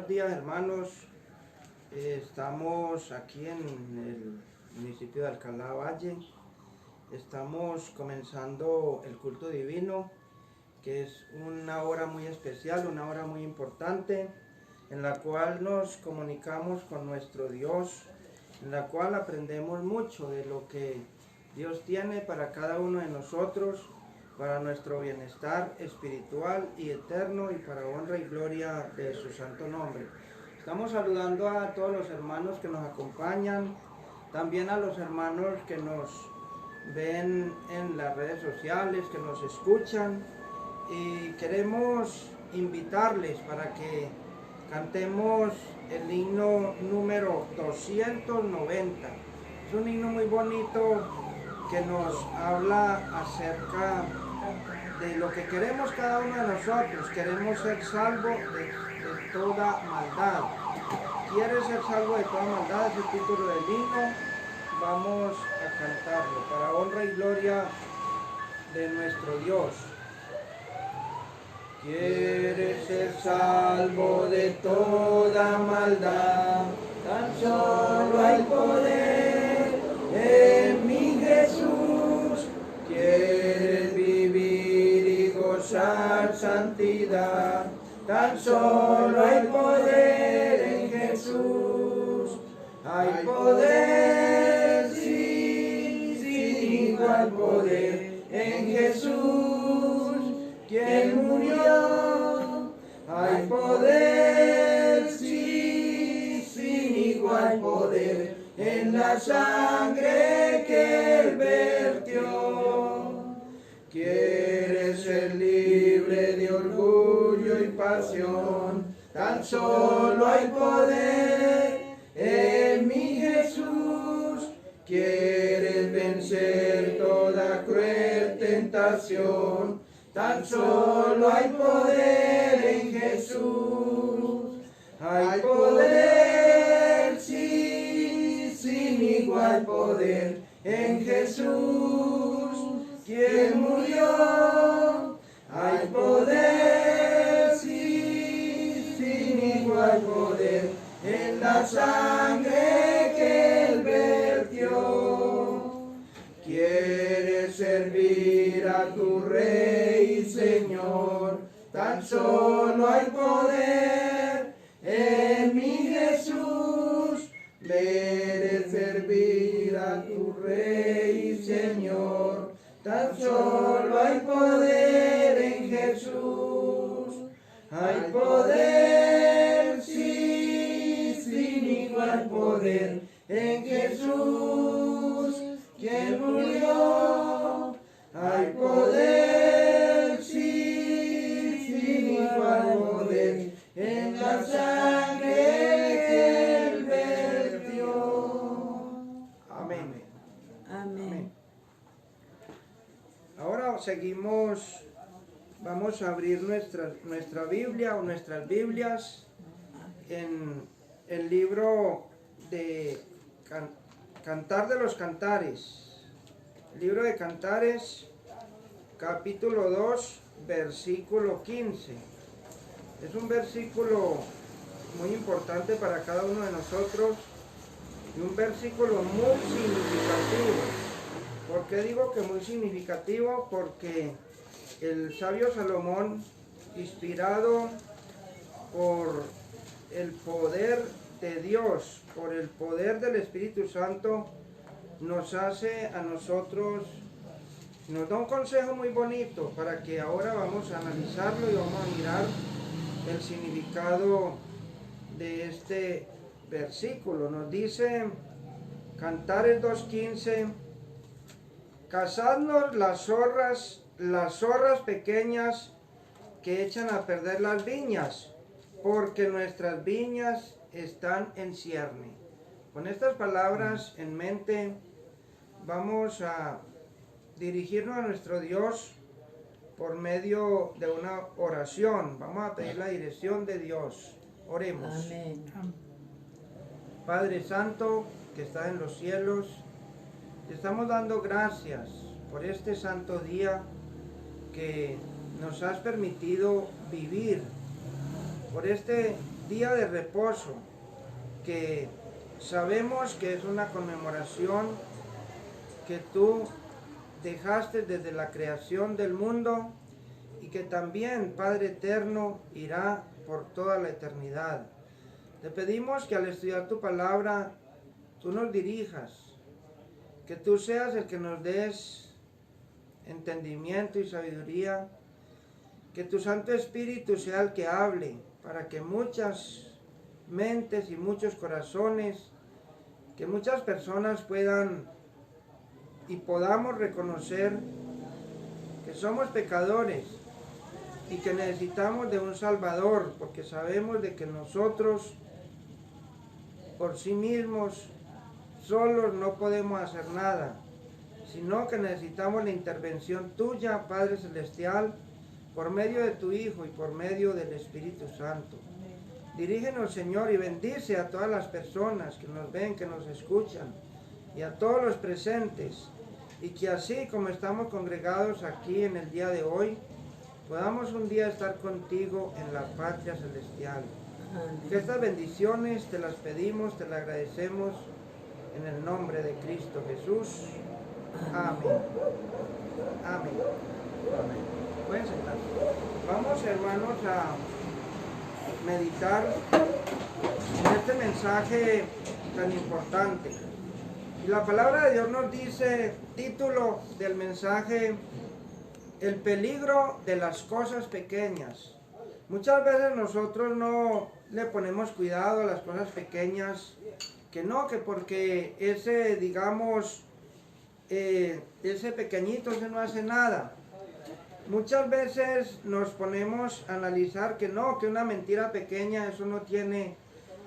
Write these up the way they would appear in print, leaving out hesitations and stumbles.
Buenos días, hermanos. Estamos aquí en el municipio de Alcalá Valle. Estamos comenzando el culto divino, que es una hora muy especial, una hora muy importante, en la cual nos comunicamos con nuestro Dios, en la cual aprendemos mucho de lo que Dios tiene para cada uno de nosotros, para nuestro bienestar espiritual y eterno y para honra y gloria de su santo nombre. Estamos saludando a todos los hermanos que nos acompañan, también a los hermanos que nos ven en las redes sociales, que nos escuchan, y queremos invitarles para que cantemos el himno número 290. Es un himno muy bonito que nos habla acerca de lo que queremos cada uno de nosotros. Queremos ser salvos de toda maldad. ¿Quieres ser salvo de toda maldad? Es el título del himno. Vamos a cantarlo para honra y gloria de nuestro Dios. ¿Quieres ser salvo de toda maldad? Tan solo hay poder en mi Jesús. ¿Quieres vivir y gozar santidad? Tan solo hay poder en Jesús. Hay poder, sí, sin igual poder en Jesús, quien murió. Hay poder, sí, sin igual poder en la sangre que Él vertió. ¿Quieres ser libre de orgullo y pasión? Tan solo hay poder en mi Jesús. ¿Quieres vencer toda cruel tentación? Tan solo hay poder en Jesús. Hay poder, sí, sin igual poder en Jesús, quien murió. Hay poder, sí, sin igual poder en la sangre que Él vertió. ¿Quieres servir a tu Rey y Señor? Tan solo hay poder en mi Jesús. ¿Quieres servir a tu Rey y Señor? Tan solo hay poder en Jesús. Hay poder, sí, sin igual poder en Jesús, quien murió. Hay poder, sí, sin igual poder en la sangre que Él vertió. Amén. Amén. Ahora seguimos, vamos a abrir nuestra Biblia o nuestras Biblias en el libro de Cantar de los Cantares. Libro de Cantares, capítulo 2, versículo 15. Es un versículo muy importante para cada uno de nosotros y un versículo muy significativo. ¿Por qué digo que muy significativo? Porque el sabio Salomón, inspirado por el poder de Dios, por el poder del Espíritu Santo, nos hace a nosotros, nos da un consejo muy bonito para que ahora vamos a analizarlo y vamos a mirar el significado de este versículo. Nos dice Cantares 2:15: cazadnos las zorras pequeñas que echan a perder las viñas, porque nuestras viñas están en cierne. Con estas palabras en mente, vamos a dirigirnos a nuestro Dios por medio de una oración. Vamos a pedir la dirección de Dios. Oremos. Amén. Padre Santo, que estás en los cielos, te estamos dando gracias por este santo día que nos has permitido vivir, por este día de reposo, que sabemos que es una conmemoración que tú dejaste desde la creación del mundo y que también, Padre eterno, irá por toda la eternidad. Te pedimos que al estudiar tu palabra, tú nos dirijas, que tú seas el que nos des entendimiento y sabiduría, que tu Santo Espíritu sea el que hable, para que muchas mentes y muchos corazones, que muchas personas puedan y podamos reconocer que somos pecadores y que necesitamos de un Salvador, porque sabemos de que nosotros por sí mismos solos no podemos hacer nada, sino que necesitamos la intervención tuya, Padre Celestial, por medio de tu Hijo y por medio del Espíritu Santo. Dirígenos, Señor, y bendice a todas las personas que nos ven, que nos escuchan, y a todos los presentes, y que así como estamos congregados aquí en el día de hoy, podamos un día estar contigo en la patria celestial. Que estas bendiciones te las pedimos, te las agradecemos en el nombre de Cristo Jesús. Amén. Amén. Amén. Pueden sentarse. Vamos, hermanos, a meditar en este mensaje tan importante. Y la palabra de Dios nos dice, título del mensaje, el peligro de las cosas pequeñas. Muchas veces nosotros no le ponemos cuidado a las cosas pequeñas, que porque ese, digamos, ese pequeñito ese no hace nada. Muchas veces nos ponemos a analizar que una mentira pequeña, eso no tiene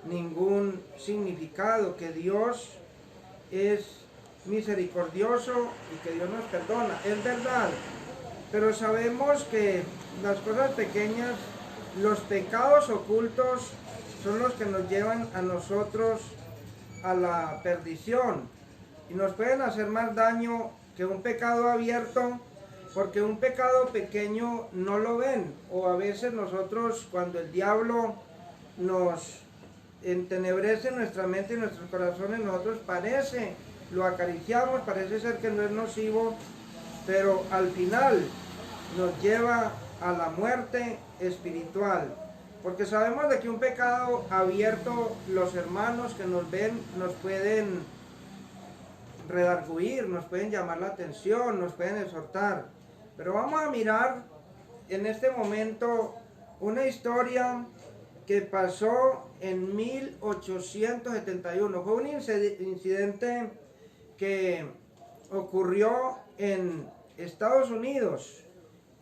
ningún significado, que Dios es misericordioso y que Dios nos perdona. Es verdad, pero sabemos que las cosas pequeñas, los pecados ocultos, son los que nos llevan a nosotros a la perdición y nos pueden hacer más daño que un pecado abierto, porque un pecado pequeño no lo ven, o a veces nosotros, cuando el diablo nos entenebrece nuestra mente y nuestros corazones, nosotros lo acariciamos, parece ser que no es nocivo, pero al final nos lleva a la muerte espiritual, porque sabemos de que un pecado abierto, los hermanos que nos ven nos pueden redarguir, nos pueden llamar la atención, nos pueden exhortar. Pero vamos a mirar en este momento una historia que pasó en 1871. Fue un incidente que ocurrió en Estados Unidos,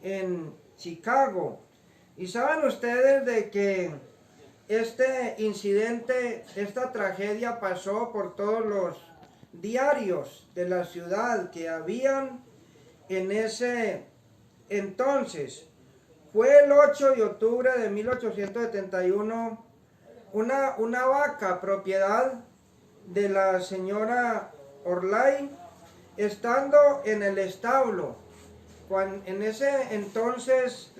en Chicago. Y saben ustedes de que este incidente, esta tragedia pasó por todos los diarios de la ciudad que habían en ese entonces. Fue el 8 de octubre de 1871, una vaca propiedad de la señora Orlay, estando en el establo. En ese entonces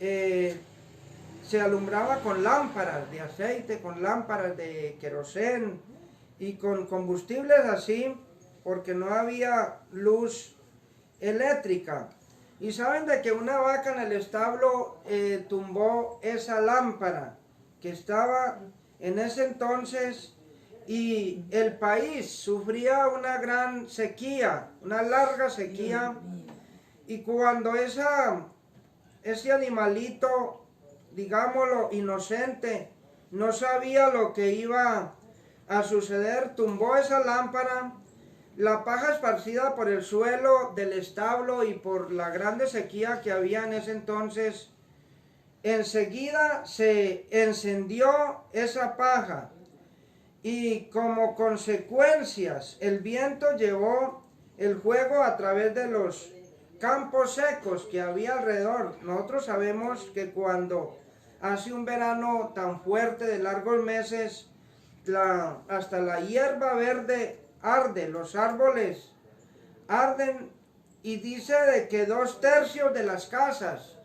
se alumbraba con lámparas de aceite, con lámparas de querosén y con combustibles así, porque no había luz eléctrica. Y saben de que una vaca en el establo tumbó esa lámpara que estaba en ese entonces, y el país sufría una gran sequía, una larga sequía, y cuando ese animalito, digámoslo, inocente, no sabía lo que iba a suceder, tumbó esa lámpara. La paja esparcida por el suelo del establo y por la grande sequía que había en ese entonces, enseguida se encendió esa paja, y como consecuencias el viento llevó el fuego a través de los campos secos que había alrededor. Nosotros sabemos que cuando hace un verano tan fuerte de largos meses, hasta la hierba verde arde, los árboles arden, y dice de que 2/3 de las casas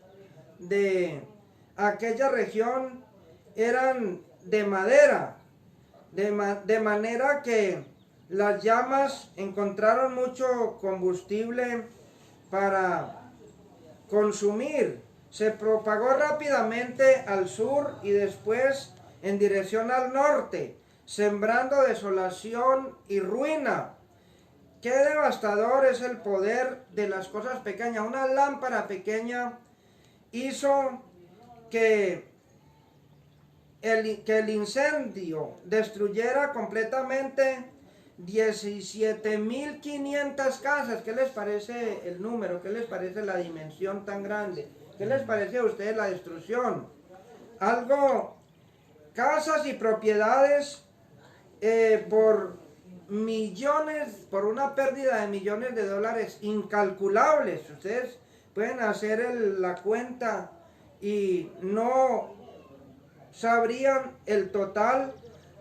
de aquella región eran de madera, de manera que las llamas encontraron mucho combustible para consumir. Se propagó rápidamente al sur y después en dirección al norte, sembrando desolación y ruina. Qué devastador es el poder de las cosas pequeñas. Una lámpara pequeña hizo que el incendio destruyera completamente 17.500 casas. ¿Qué les parece el número? ¿Qué les parece la dimensión tan grande? ¿Qué les parece a ustedes la destrucción? Casas y propiedades por millones, por una pérdida de millones de dólares incalculables. Ustedes pueden hacer la cuenta y no sabrían el total,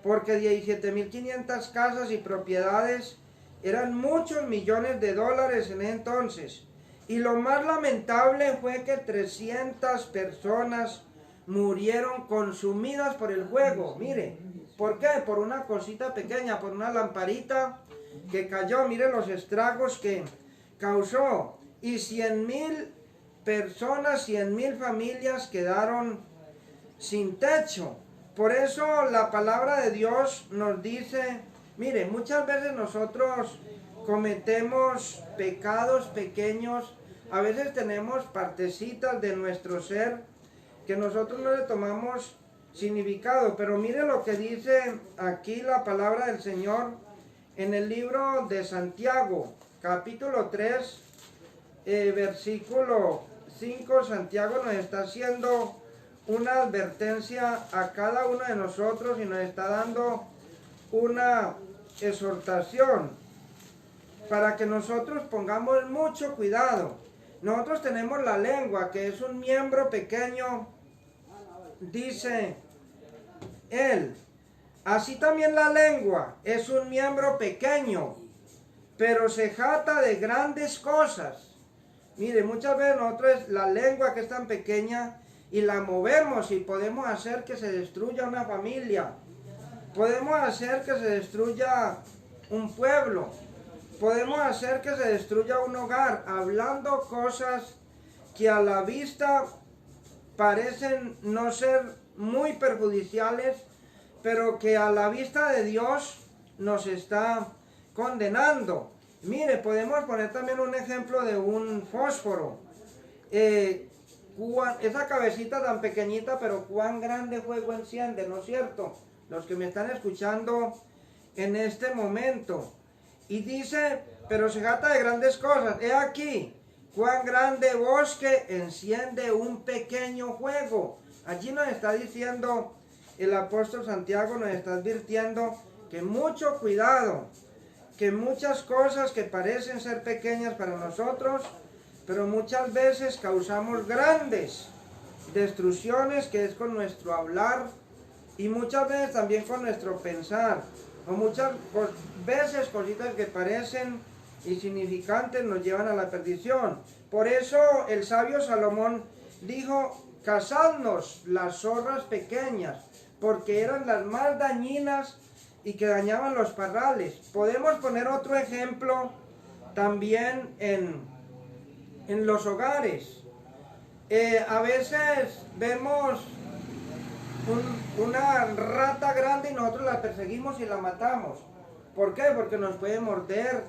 porque 17.500 casas y propiedades eran muchos millones de dólares en ese entonces. Y lo más lamentable fue que 300 personas murieron consumidas por el fuego. Mire, ¿por qué? Por una cosita pequeña, por una lamparita que cayó. Mire los estragos que causó. Y 100.000 personas, 100.000 familias quedaron sin techo. Por eso la palabra de Dios nos dice, mire, muchas veces nosotros cometemos pecados pequeños, a veces tenemos partecitas de nuestro ser que nosotros no le tomamos significado, pero mire lo que dice aquí la palabra del Señor en el libro de Santiago, capítulo 3, versículo 5. Santiago nos está haciendo una advertencia a cada uno de nosotros y nos está dando una exhortación para que nosotros pongamos mucho cuidado. Nosotros tenemos la lengua, que es un miembro pequeño, dice él. Así también la lengua es un miembro pequeño, pero se jacta de grandes cosas. Mire, muchas veces nosotros la lengua que es tan pequeña y la movemos y podemos hacer que se destruya una familia, podemos hacer que se destruya un pueblo, podemos hacer que se destruya un hogar, hablando cosas que a la vista parecen no ser muy perjudiciales, pero que a la vista de Dios nos está condenando. Mire, podemos poner también un ejemplo de un fósforo. Esa cabecita tan pequeñita, pero cuán grande fuego enciende, ¿no es cierto? Los que me están escuchando en este momento. Y dice, pero se jacta de grandes cosas. He aquí, cuán grande bosque enciende un pequeño fuego. Allí nos está diciendo el apóstol Santiago, nos está advirtiendo que mucho cuidado, que muchas cosas que parecen ser pequeñas para nosotros, pero muchas veces causamos grandes destrucciones, que es con nuestro hablar y muchas veces también con nuestro pensar, o muchas veces cositas que parecen insignificantes nos llevan a la perdición. Por eso el sabio Salomón dijo, cazadnos las zorras pequeñas, porque eran las más dañinas y que dañaban los parrales. Podemos poner otro ejemplo también en los hogares. A veces vemos una rata grande y nosotros la perseguimos y la matamos. ¿Por qué? Porque nos puede morder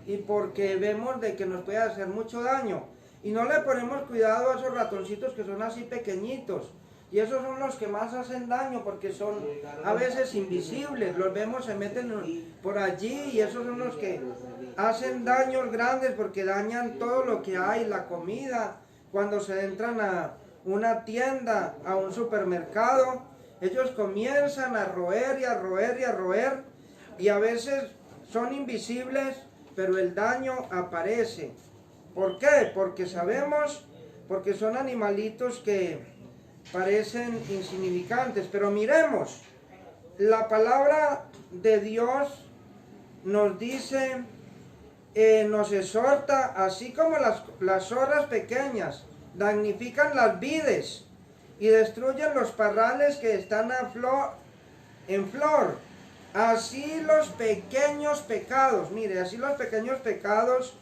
y porque vemos de que nos puede hacer mucho daño. Y no le ponemos cuidado a esos ratoncitos que son así pequeñitos. Y esos son los que más hacen daño porque son a veces invisibles. Los vemos, se meten por allí y esos son los que hacen daños grandes porque dañan todo lo que hay, la comida. Cuando se entran a una tienda, a un supermercado, ellos comienzan a roer y a roer y a roer. Y a veces son invisibles, pero el daño aparece. ¿Por qué? Porque sabemos, porque son animalitos que parecen insignificantes. Pero miremos, la palabra de Dios nos dice, nos exhorta, así como las zorras pequeñas damnifican las vides y destruyen los parrales que están en flor. Así los pequeños pecados, mire, así los pequeños pecados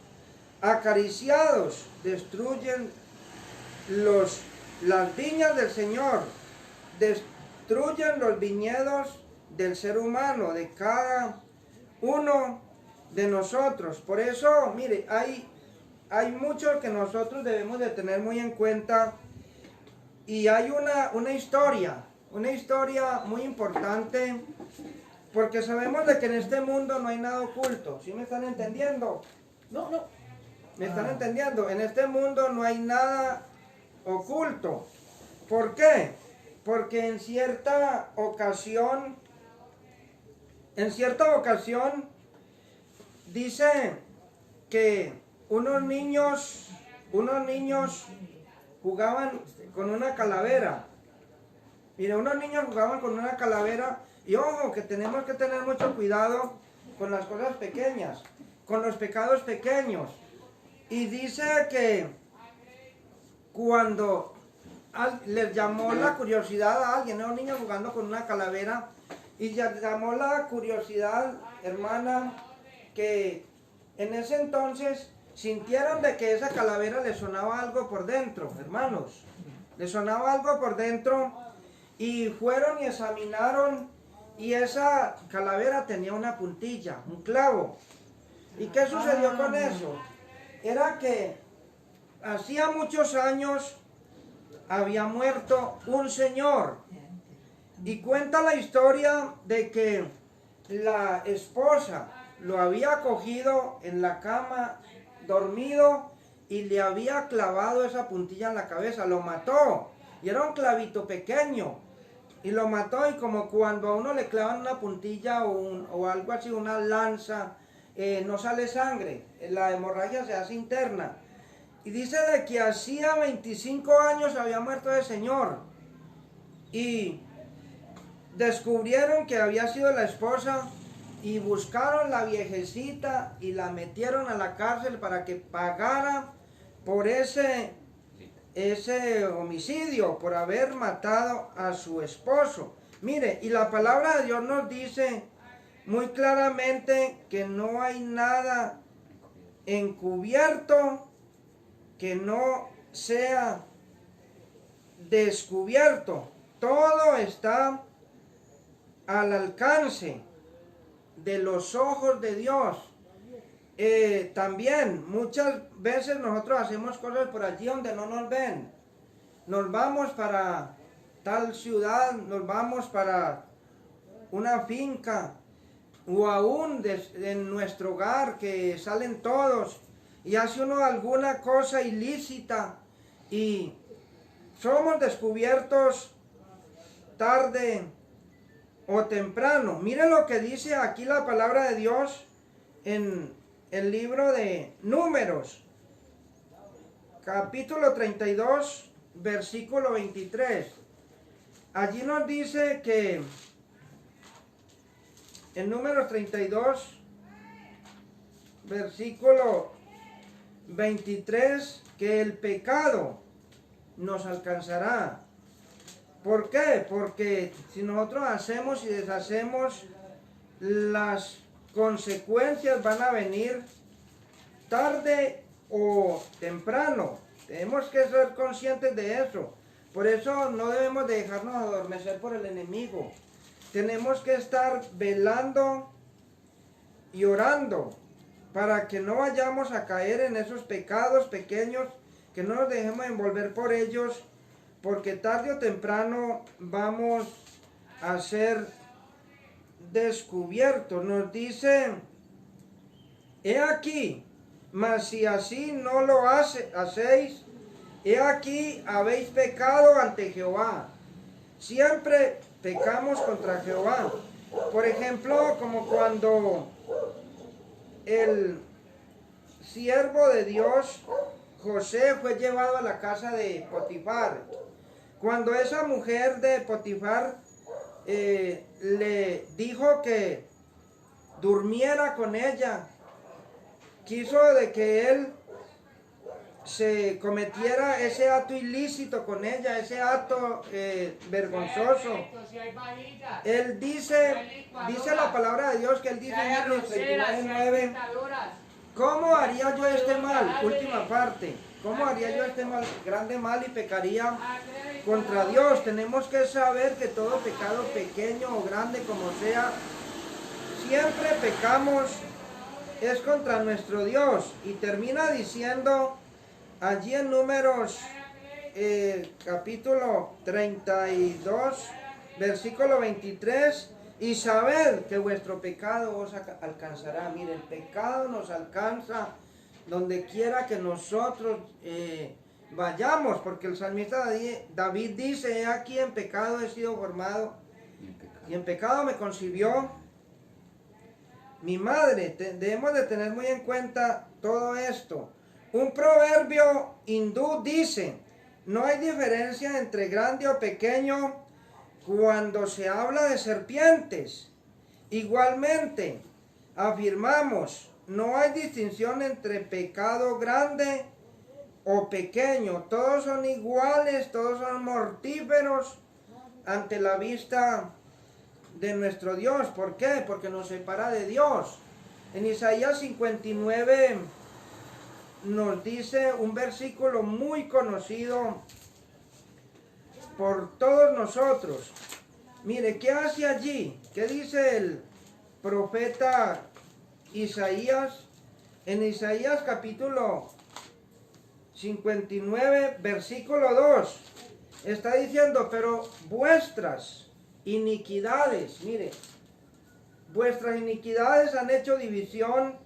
acariciados destruyen las viñas del Señor, destruyen los viñedos del ser humano, de cada uno de nosotros. Por eso, mire, hay mucho que nosotros debemos de tener muy en cuenta, y hay una historia muy importante, porque sabemos de que en este mundo no hay nada oculto. ¿Sí me están entendiendo? No. ¿Me están entendiendo? En este mundo no hay nada oculto. ¿Por qué? Porque en cierta ocasión dice que unos niños jugaban con una calavera. Mire, unos niños jugaban con una calavera, y ojo, que tenemos que tener mucho cuidado con las cosas pequeñas, con los pecados pequeños. Y dice que cuando les llamó la curiosidad a alguien, un niño jugando con una calavera, y ya llamó la curiosidad, hermana, que en ese entonces sintieron de que esa calavera le sonaba algo por dentro, hermanos. Le sonaba algo por dentro, y fueron y examinaron, y esa calavera tenía una puntilla, un clavo. ¿Y qué sucedió con eso? Era que hacía muchos años había muerto un señor, y cuenta la historia de que la esposa lo había cogido en la cama dormido y le había clavado esa puntilla en la cabeza, lo mató, y era un clavito pequeño, y lo mató. Y como cuando a uno le clavan una puntilla o algo así, una lanza, no sale sangre, la hemorragia se hace interna. Y dice de que hacía 25 años había muerto ese señor, y descubrieron que había sido la esposa, y buscaron la viejecita y la metieron a la cárcel para que pagara por ese homicidio, por haber matado a su esposo. Mire, y la palabra de Dios nos dice muy claramente que no hay nada encubierto que no sea descubierto. Todo está al alcance de los ojos de Dios. También muchas veces nosotros hacemos cosas por allí donde no nos ven. Nos vamos para tal ciudad, nos vamos para una finca, o aún en nuestro hogar, que salen todos, y hace uno alguna cosa ilícita, y somos descubiertos tarde o temprano. Mire lo que dice aquí la palabra de Dios en el libro de Números, capítulo 32, versículo 23. Allí nos dice que en Números 32, versículo 23, que el pecado nos alcanzará. ¿Por qué? Porque si nosotros hacemos y deshacemos, las consecuencias van a venir tarde o temprano. Tenemos que ser conscientes de eso. Por eso no debemos de dejarnos adormecer por el enemigo. Tenemos que estar velando y orando para que no vayamos a caer en esos pecados pequeños, que no nos dejemos envolver por ellos, porque tarde o temprano vamos a ser descubiertos. Nos dice: he aquí, mas si así no lo hacéis, he aquí habéis pecado ante Jehová. Siempre pecamos contra Jehová. Por ejemplo, como cuando el siervo de Dios, José, fue llevado a la casa de Potifar. Cuando esa mujer de Potifar le dijo que durmiera con ella, quiso de que él se cometiera ese acto ilícito con ella, ese acto vergonzoso. Él dice la palabra de Dios, que él dice en Hebreos 29:9, ¿cómo haría yo este mal? Última parte. ¿Cómo haría yo este mal, grande mal, y pecaría contra Dios? Tenemos que saber que todo pecado, pequeño o grande como sea, siempre pecamos, es contra nuestro Dios. Y termina diciendo allí en Números capítulo 32, versículo 23, y sabed que vuestro pecado os alcanzará. Mire, el pecado nos alcanza donde quiera que nosotros vayamos, porque el salmista David dice: he aquí en pecado he sido formado, y en pecado me concibió mi madre. Debemos de tener muy en cuenta todo esto. Un proverbio hindú dice: no hay diferencia entre grande o pequeño cuando se habla de serpientes. Igualmente, afirmamos: no hay distinción entre pecado grande o pequeño. Todos son iguales, todos son mortíferos ante la vista de nuestro Dios. ¿Por qué? Porque nos separa de Dios. En Isaías 59 nos dice un versículo muy conocido por todos nosotros. Mire, ¿qué hace allí? ¿Qué dice el profeta Isaías? En Isaías capítulo 59, versículo 2, está diciendo: pero vuestras iniquidades, mire, vuestras iniquidades han hecho división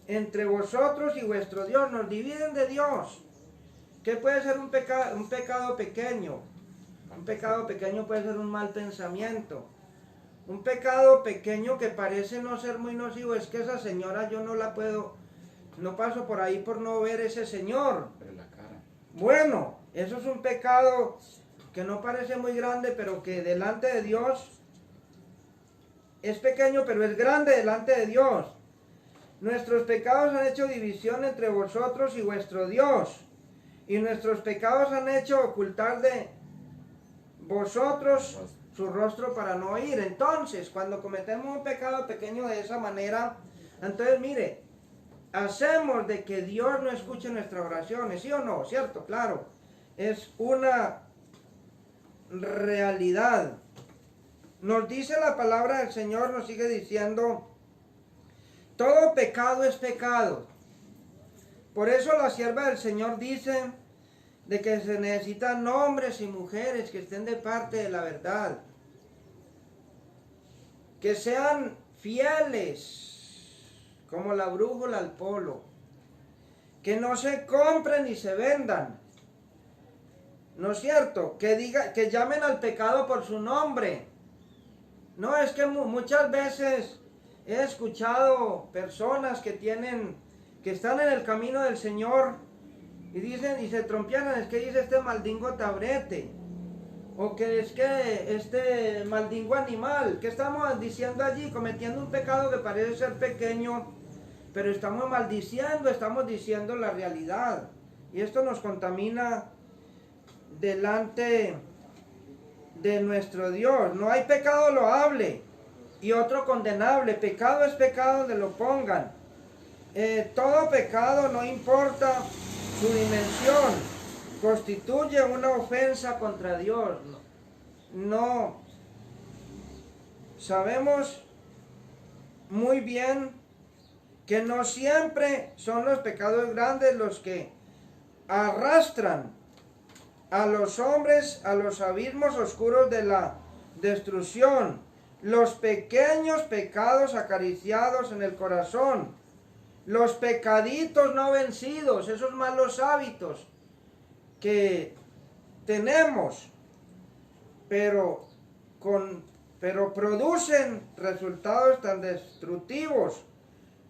entre vosotros y vuestro Dios. Nos dividen de Dios. ¿Qué puede ser un pecado pequeño? Un pecado pequeño puede ser un mal pensamiento. Un pecado pequeño que parece no ser muy nocivo es que esa señora yo no la puedo, no paso por ahí por no ver ese señor. Bueno, eso es un pecado que no parece muy grande, pero que delante de Dios es pequeño, pero es grande delante de Dios. Nuestros pecados han hecho división entre vosotros y vuestro Dios, y nuestros pecados han hecho ocultar de vosotros su rostro para no oír. Entonces, cuando cometemos un pecado pequeño de esa manera, entonces mire, hacemos de que Dios no escuche nuestras oraciones, ¿sí o no? ¿Cierto? Claro, es una realidad. Nos dice la palabra del Señor, nos sigue diciendo: todo pecado es pecado. Por eso la sierva del Señor dice de que se necesitan hombres y mujeres que estén de parte de la verdad, que sean fieles como la brújula al polo, que no se compren ni se vendan, ¿no es cierto? Que llamen al pecado por su nombre. No, es que muchas veces he escuchado personas que están en el camino del Señor y dicen, y se trompiezan: es que dice este maldingo tabrete, o que es que este maldingo animal. ¿Qué estamos diciendo allí? Cometiendo un pecado que parece ser pequeño, pero estamos maldiciendo, estamos diciendo la realidad, y esto nos contamina delante de nuestro Dios. No hay pecado loable y otro condenable. Pecado es pecado donde lo pongan. Todo pecado, no importa su dimensión, constituye una ofensa contra Dios. No. Sabemos muy bien que no siempre son los pecados grandes los que arrastran a los hombres a los abismos oscuros de la destrucción. Los pequeños pecados acariciados en el corazón, los pecaditos no vencidos, esos malos hábitos que tenemos, pero producen resultados tan destructivos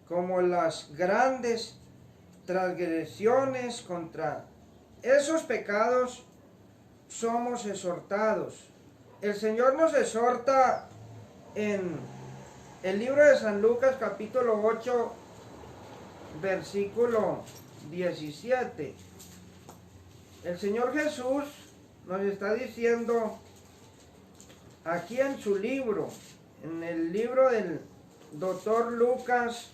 como las grandes transgresiones. Contra esos pecados somos exhortados. El Señor nos exhorta en el libro de San Lucas capítulo 8, versículo 17. El Señor Jesús nos está diciendo aquí en su libro, en el libro del doctor Lucas,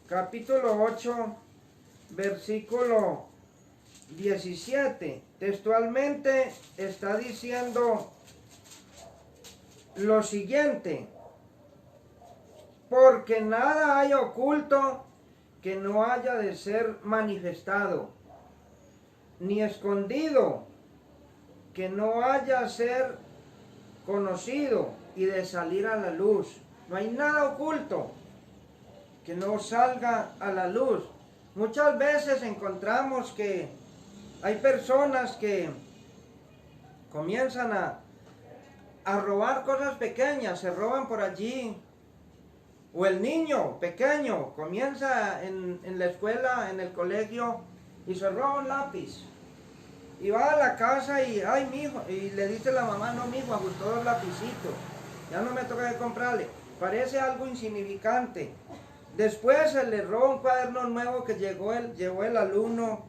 capítulo 8, versículo 17, textualmente está diciendo lo siguiente: porque nada hay oculto que no haya de ser manifestado, ni escondido que no haya de ser conocido y de salir a la luz. No hay nada oculto que no salga a la luz. Muchas veces encontramos que hay personas que comienzan a robar cosas pequeñas, se roban por allí. O el niño pequeño comienza en la escuela, en el colegio, y se roba un lápiz. Y va a la casa y, ay, mijo, y le dice la mamá: no, mijo, ajustó 2 lapicitos, ya no me toca que comprarle. Parece algo insignificante. Después se le roba un cuaderno nuevo que llevó el alumno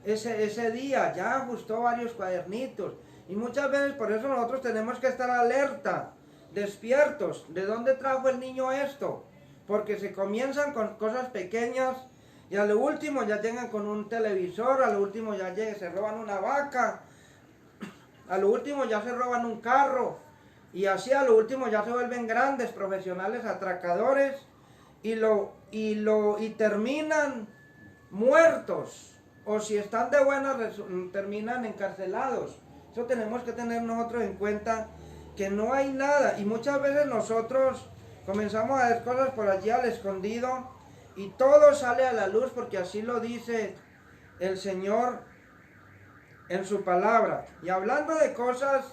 ese día, ya ajustó varios cuadernitos. Y muchas veces por eso nosotros tenemos que estar alerta, despiertos. ¿De dónde trajo el niño esto? Porque se comienzan con cosas pequeñas y a lo último ya llegan con un televisor, a lo último ya se roban una vaca, a lo último ya se roban un carro, y así a lo último ya se vuelven grandes profesionales atracadores y terminan muertos, o si están de buenas terminan encarcelados. Eso tenemos que tener nosotros en cuenta, que no hay nada, y muchas veces nosotros comenzamos a ver cosas por allí al escondido y todo sale a la luz, porque así lo dice el Señor en su palabra. Y hablando de cosas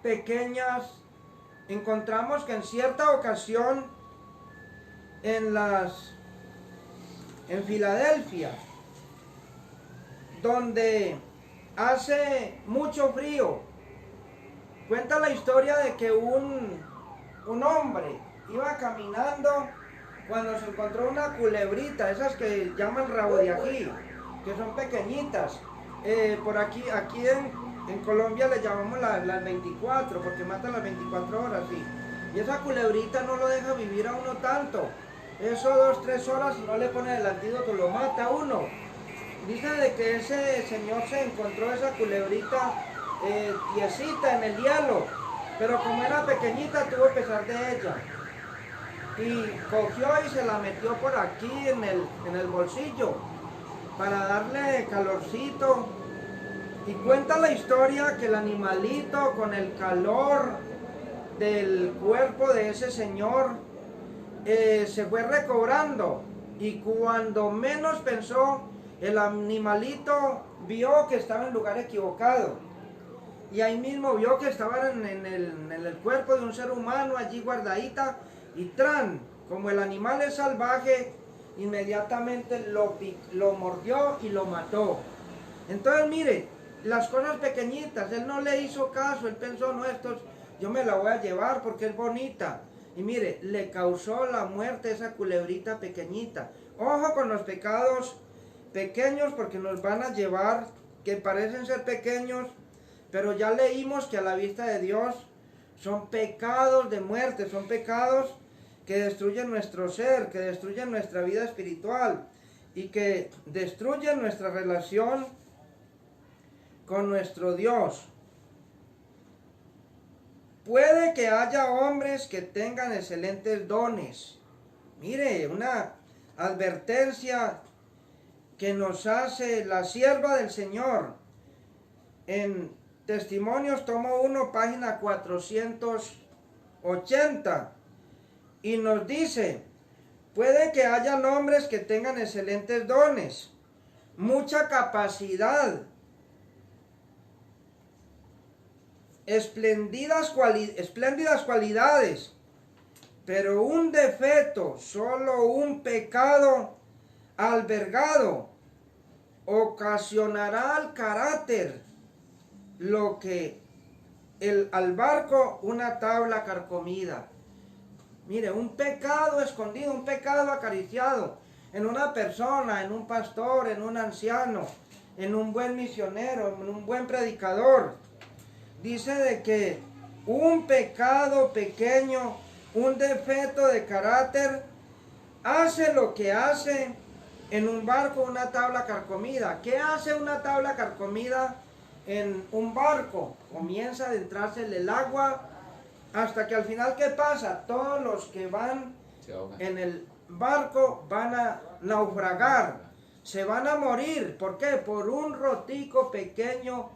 pequeñas, encontramos que en cierta ocasión en Filadelfia, donde hace mucho frío, cuenta la historia de que un hombre iba caminando cuando se encontró una culebrita, esas que llaman rabo de ají, que son pequeñitas. Por aquí en Colombia le llamamos las 24, porque matan las 24 horas, sí. Y esa culebrita no lo deja vivir a uno tanto. Eso 2-3 horas, si no le ponen el antídoto, lo mata a uno. Dice de que ese señor se encontró esa culebrita tiesita en el hielo, pero como era pequeñita tuvo pesar de ella, y cogió y se la metió por aquí en el bolsillo para darle calorcito. Y cuenta la historia que el animalito, con el calor del cuerpo de ese señor, se fue recobrando, y cuando menos pensó, el animalito vio que estaba en lugar equivocado, y ahí mismo vio que estaba en el cuerpo de un ser humano allí guardadita, y tran, como el animal es salvaje, inmediatamente lo mordió y lo mató. Entonces mire, las cosas pequeñitas, él no le hizo caso, él pensó: no, yo me la voy a llevar porque es bonita. Y mire, le causó la muerte esa culebrita pequeñita. Ojo con los pecados pequeños, porque nos van a llevar, que parecen ser pequeños, pero ya leímos que a la vista de Dios son pecados de muerte, son pecados que destruyen nuestro ser, que destruyen nuestra vida espiritual y que destruyen nuestra relación con nuestro Dios. Puede que haya hombres que tengan excelentes dones. Mire, una advertencia que nos hace la sierva del Señor en Testimonios, tomo 1, página 480, y nos dice: puede que hayan hombres que tengan excelentes dones, mucha capacidad, espléndidas cualidades, pero un defecto, solo un pecado albergado, ocasionará al carácter lo que al barco una tabla carcomida. Mire, un pecado escondido, un pecado acariciado. en una persona, en un pastor, en un anciano, en un buen misionero, en un buen predicador. Dice de que un pecado pequeño, un defecto de carácter, hace lo que hace en un barco una tabla carcomida. ¿Qué hace una tabla carcomida en un barco? Comienza a adentrarse en el agua hasta que al final, ¿qué pasa? Todos los que van en el barco van a naufragar, se van a morir. ¿Por qué? Por un rotico pequeño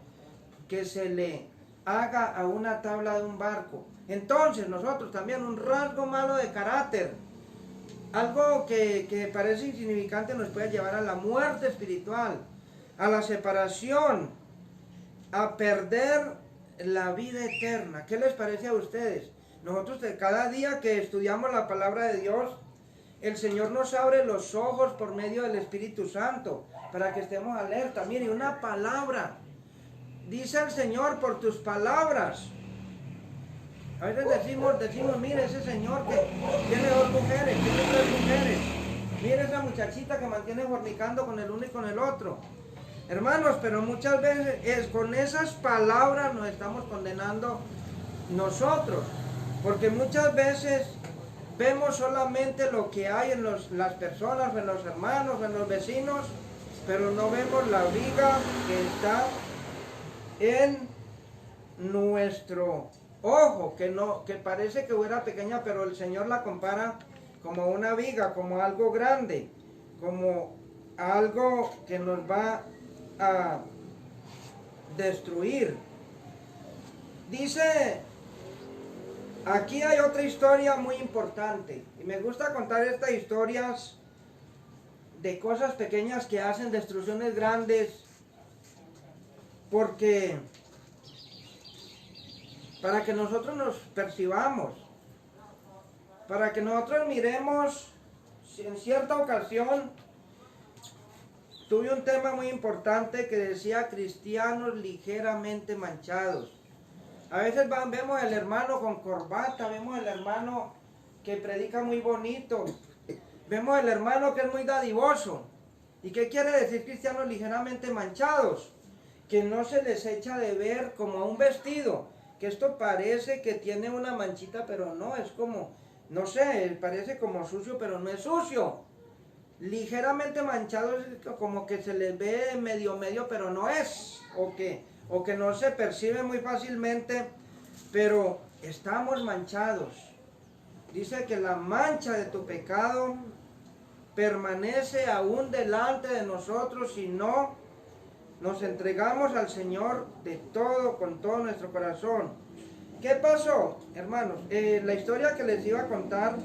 que se le haga a una tabla de un barco. Entonces nosotros también un rasgo malo de carácter, algo que parece insignificante, nos puede llevar a la muerte espiritual, a la separación, a perder la vida eterna. ¿Qué les parece a ustedes? Nosotros cada día que estudiamos la palabra de Dios, el Señor nos abre los ojos por medio del Espíritu Santo para que estemos alerta. Mire, una palabra, dice el Señor, por tus palabras. A veces decimos, mire ese señor que tiene 2 mujeres, tiene 3 mujeres. Mire esa muchachita que mantiene fornicando con el uno y con el otro. Hermanos, pero muchas veces con esas palabras nos estamos condenando nosotros. Porque muchas veces vemos solamente lo que hay en las personas, en los hermanos, en los vecinos, pero no vemos la viga que está en nuestro ojo, que parece que fuera pequeña, pero el Señor la compara como una viga, como algo grande, como algo que nos va a destruir. Dice, aquí hay otra historia muy importante, y me gusta contar estas historias de cosas pequeñas que hacen destrucciones grandes, porque para que nosotros nos percibamos, para que nosotros miremos. En cierta ocasión tuve un tema muy importante que decía cristianos ligeramente manchados. A veces vemos el hermano con corbata, vemos el hermano que predica muy bonito, vemos el hermano que es muy dadivoso. ¿Y qué quiere decir cristianos ligeramente manchados? Que no se les echa de ver como un vestido, que esto parece que tiene una manchita, pero no, es como, no sé, parece como sucio, pero no es sucio. Ligeramente manchados, como que se les ve medio, pero no es, o que no se percibe muy fácilmente, pero estamos manchados. Dice que la mancha de tu pecado permanece aún delante de nosotros si no nos entregamos al Señor de todo, con todo nuestro corazón. ¿Qué pasó, hermanos? La historia que les iba a contar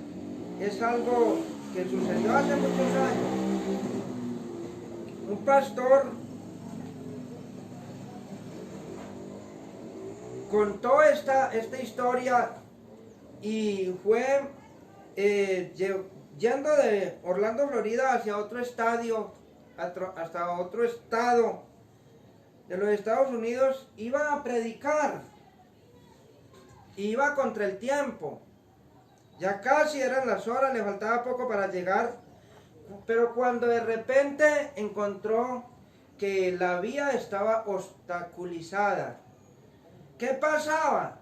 es algo que sucedió hace muchos años. Un pastor contó esta historia y fue yendo de Orlando, Florida, hacia otro estadio, hasta otro estado de los Estados Unidos. Iba a predicar, iba contra el tiempo, ya casi eran las horas, le faltaba poco para llegar, pero cuando de repente encontró que la vía estaba obstaculizada. ¿Qué pasaba?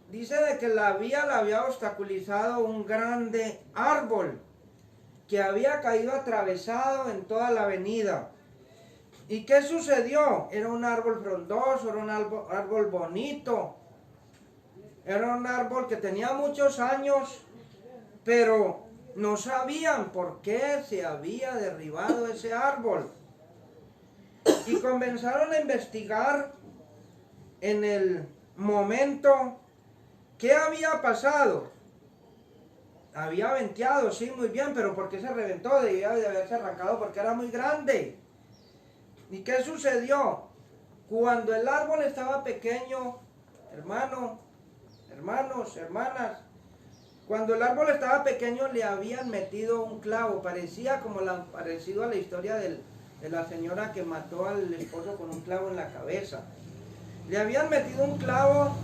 Dice de que la vía la había obstaculizado un grande árbol que había caído atravesado en toda la avenida. ¿Y qué sucedió? Era un árbol frondoso, era un árbol bonito, era un árbol que tenía muchos años, pero no sabían por qué se había derribado ese árbol. Y comenzaron a investigar en el momento qué había pasado. Había venteado, sí, muy bien, pero ¿por qué se reventó? Debía de haberse arrancado porque era muy grande. ¿Y qué sucedió? Cuando el árbol estaba pequeño, hermanos, hermanas, cuando el árbol estaba pequeño le habían metido un clavo, parecía como parecido a la historia de la señora que mató al esposo con un clavo en la cabeza. Le habían metido un clavo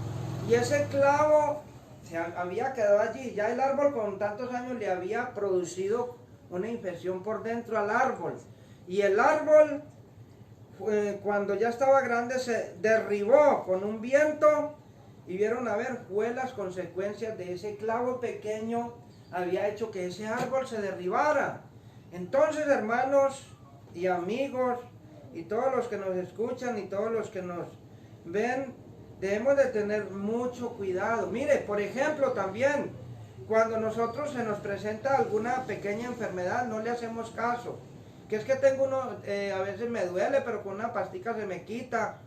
y ese clavo se había quedado allí. Ya el árbol con tantos años le había producido una infección por dentro al árbol. Y el árbol, cuando ya estaba grande, se derribó con un viento y vieron a ver, fue las consecuencias de ese clavo pequeño había hecho que ese árbol se derribara. Entonces, hermanos y amigos, y todos los que nos escuchan y todos los que nos ven, debemos de tener mucho cuidado. Mire, por ejemplo, también, cuando nosotros se nos presenta alguna pequeña enfermedad, no le hacemos caso. Que es que tengo a veces me duele, pero con una pastica se me quita.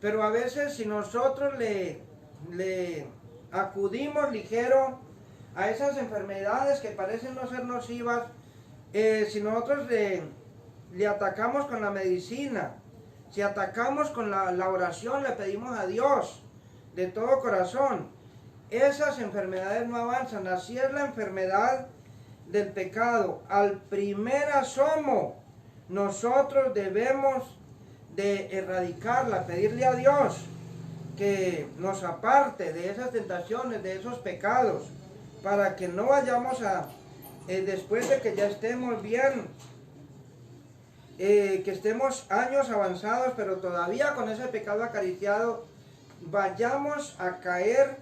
Pero a veces si nosotros le acudimos ligero a esas enfermedades que parecen no ser nocivas, si nosotros le atacamos con la medicina, si atacamos con la oración, le pedimos a Dios de todo corazón, esas enfermedades no avanzan. Así es la enfermedad del pecado. Al primer asomo, nosotros debemos de erradicarla, pedirle a Dios que nos aparte de esas tentaciones, de esos pecados, para que no vayamos a, después de que ya estemos bien, que estemos años avanzados, pero todavía con ese pecado acariciado, vayamos a caer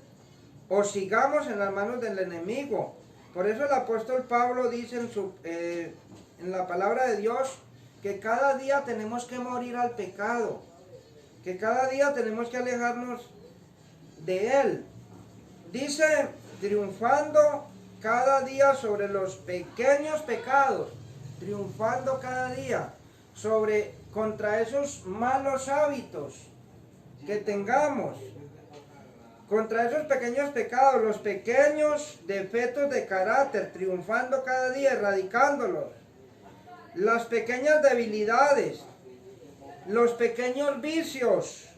o sigamos en las manos del enemigo. Por eso el apóstol Pablo dice en la palabra de Dios que cada día tenemos que morir al pecado, que cada día tenemos que alejarnos de él. Dice, triunfando cada día sobre los pequeños pecados, triunfando cada día contra esos malos hábitos que tengamos, contra esos pequeños pecados, los pequeños defectos de carácter, triunfando cada día, erradicándolos, las pequeñas debilidades, los pequeños vicios,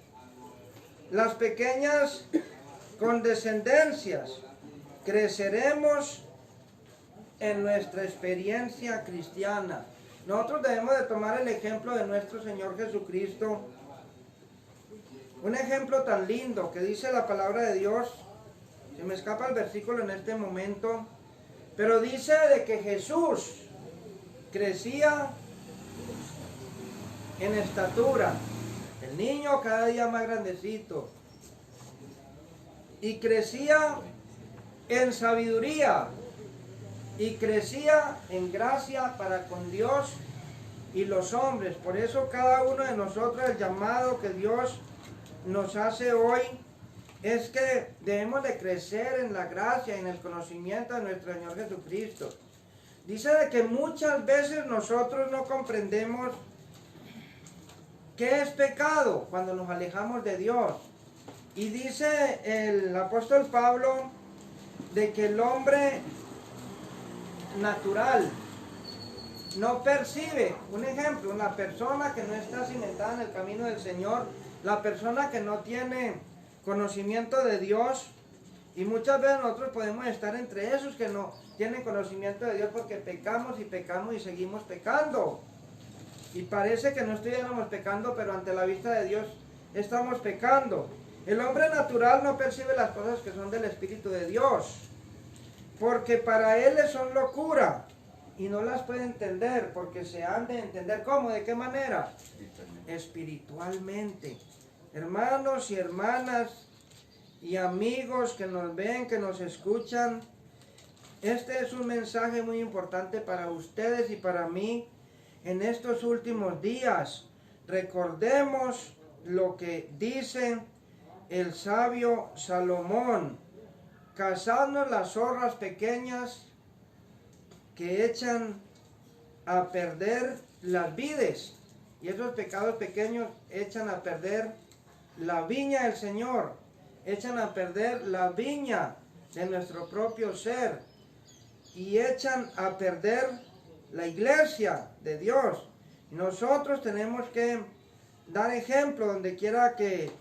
las pequeñas condescendencias. Creceremos en nuestra experiencia cristiana. Nosotros debemos de tomar el ejemplo de nuestro Señor Jesucristo, un ejemplo tan lindo que dice la palabra de Dios. Se me escapa el versículo en este momento, pero dice de que Jesús crecía en estatura, el niño cada día más grandecito, y crecía en sabiduría, y crecía en gracia para con Dios y los hombres. Por eso cada uno de nosotros, el llamado que Dios nos hace hoy es que debemos de crecer en la gracia y en el conocimiento de nuestro Señor Jesucristo. Dice de que muchas veces nosotros no comprendemos qué es pecado cuando nos alejamos de Dios. Y dice el apóstol Pablo de que el hombre natural no percibe. Un ejemplo, una persona que no está cimentada en el camino del Señor, la persona que no tiene conocimiento de Dios, y muchas veces nosotros podemos estar entre esos que no tienen conocimiento de Dios porque pecamos y pecamos y seguimos pecando. Y parece que no estuviéramos pecando, pero ante la vista de Dios estamos pecando. El hombre natural no percibe las cosas que son del Espíritu de Dios, porque para él son locura y no las puede entender, porque se han de entender. ¿Cómo? ¿De qué manera? Espiritualmente. Hermanos y hermanas y amigos que nos ven, que nos escuchan, este es un mensaje muy importante para ustedes y para mí en estos últimos días. Recordemos lo que dice el sabio Salomón: cazadnos las zorras pequeñas que echan a perder las vides, y esos pecados pequeños echan a perder la viña del Señor, echan a perder la viña de nuestro propio ser, y echan a perder la iglesia de Dios. Nosotros tenemos que dar ejemplo donde quiera que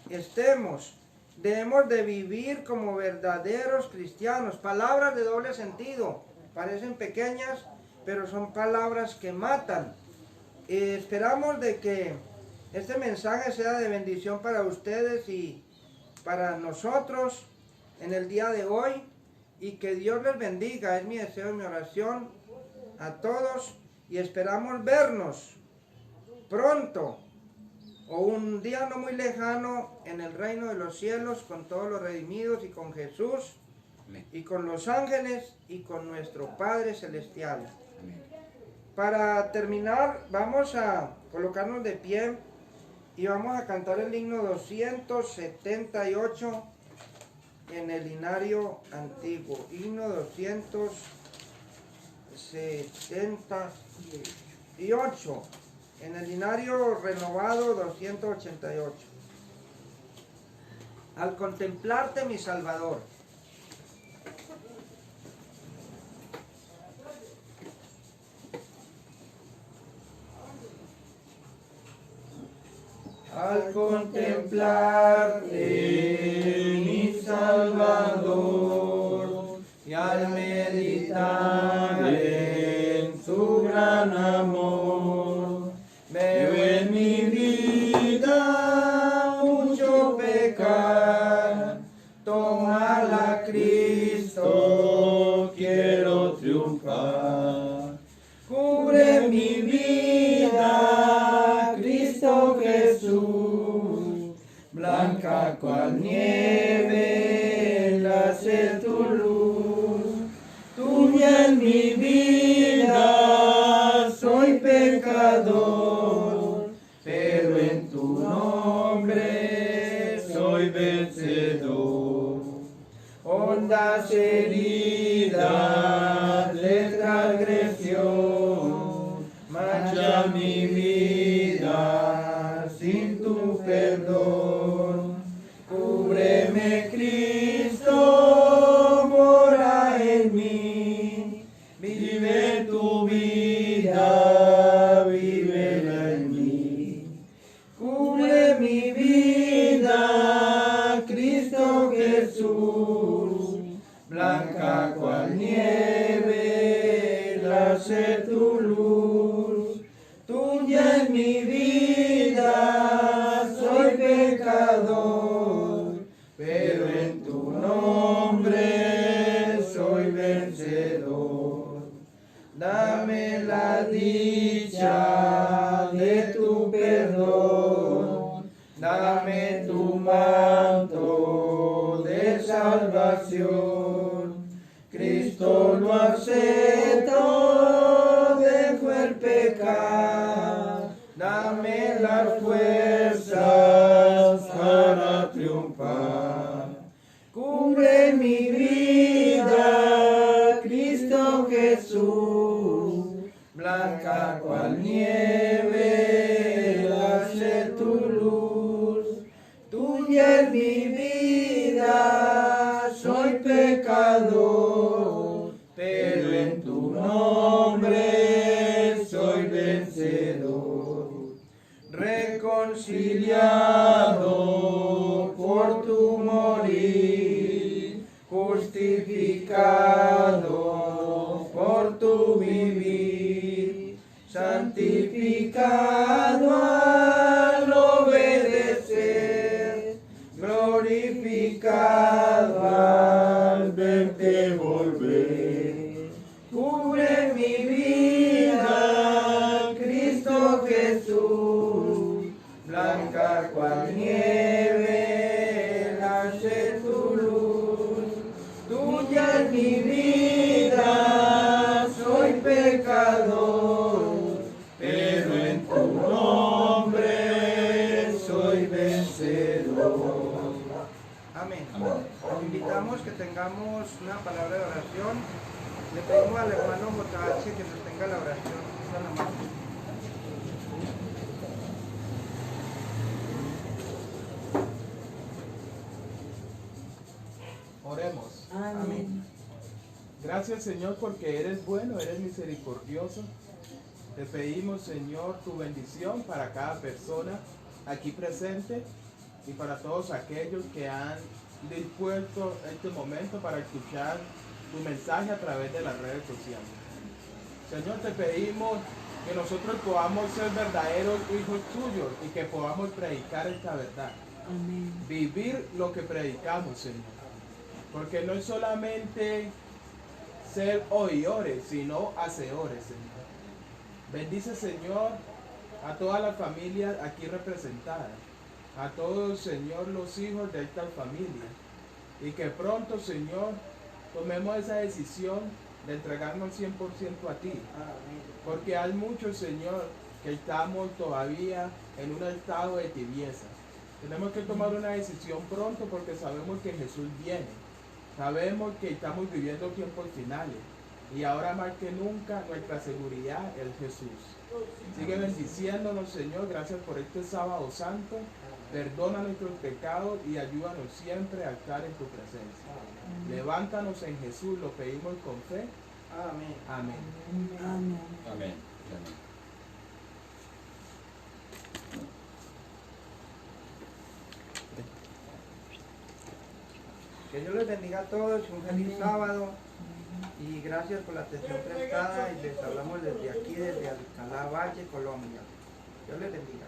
estemos. Debemos de vivir como verdaderos cristianos. Palabras de doble sentido, parecen pequeñas, pero son palabras que matan. Esperamos de que este mensaje sea de bendición para ustedes y para nosotros en el día de hoy, y que Dios les bendiga. Es mi deseo y mi oración. a todos y esperamos vernos pronto o un día no muy lejano en el reino de los cielos con todos los redimidos y con Jesús y con los ángeles y con nuestro Padre Celestial. Para terminar, vamos a colocarnos de pie y vamos a cantar el himno 278 en el linario antiguo. Himno 278 en el linario renovado 288. Al contemplarte, mi Salvador. Al contemplarte, mi Salvador, y al meditar en su gran amor, veo en mi vida mucho pecar. Tómala, Cristo, quiero triunfar. Cubre mi vida, Cristo Jesús, blanca cual nieve, la sed tu luz. Tuya en mi vida, soy pecador, pero en tu nombre soy vencedor. Hondas heridas de transgresión mancha mi vida sin tu perdón. Cúbreme, Cristo, mora en mí. Vive tu vida, vívela en mí. Cubre mi vida, Cristo Jesús, blanca cual nieve, la sed tu luz. Tuya en mi vida, soy pecador, pero en tu nombre soy vencedor. Dame la dicha de tu perdón, dame tu manto de salvación. Cristo lo acepto, dejo el pecar, dame las fuerzas para triunfar. Cubre mi vida, Cristo Jesús, blanca cual nieve, la sed tu luz. Tuya es mi vida, soy pecador, pero en tu nombre soy vencedor. Reconciliado por tu morir, justificado por tu vivir, santificado al obedecer, glorificado al verte volver. Cubre mi vida, Cristo Jesús, blanca cual nieve, la sed tu luz. Tuya es mi vida, soy pecador, pero en tu nombre soy vencedor. Amén. Los invitamos que tengamos una palabra de oración. Le pedimos al hermano JH que nos tenga la oración. Está la mano. Oremos. Amén. Gracias, Señor, porque eres bueno, eres misericordioso. Te pedimos, Señor, tu bendición para cada persona aquí presente y para todos aquellos que han dispuesto este momento para escuchar tu mensaje a través de las redes sociales. Señor, te pedimos que nosotros podamos ser verdaderos hijos tuyos y que podamos predicar esta verdad. Amén. Vivir lo que predicamos, Señor. Porque no es solamente ser oidores, sino hacedores, Señor. Bendice, Señor, a todas las familias aquí representadas, a todos, Señor, los hijos de esta familia, y que pronto, Señor, tomemos esa decisión de entregarnos 100% a ti, porque hay muchos, Señor, que estamos todavía en un estado de tibieza. Tenemos que tomar una decisión pronto porque sabemos que Jesús viene. Sabemos que estamos viviendo tiempos finales y ahora más que nunca nuestra seguridad es Jesús. Sigue bendiciéndonos, Señor. Gracias por este sábado santo. Perdona nuestros pecados y ayúdanos siempre a estar en tu presencia. Levántanos en Jesús, lo pedimos con fe. Amén. Amén. Amén. Amén. Que Dios les bendiga a todos, un feliz sábado y gracias por la atención prestada y les hablamos desde aquí, desde Alcalá Valle, Colombia. Dios les bendiga.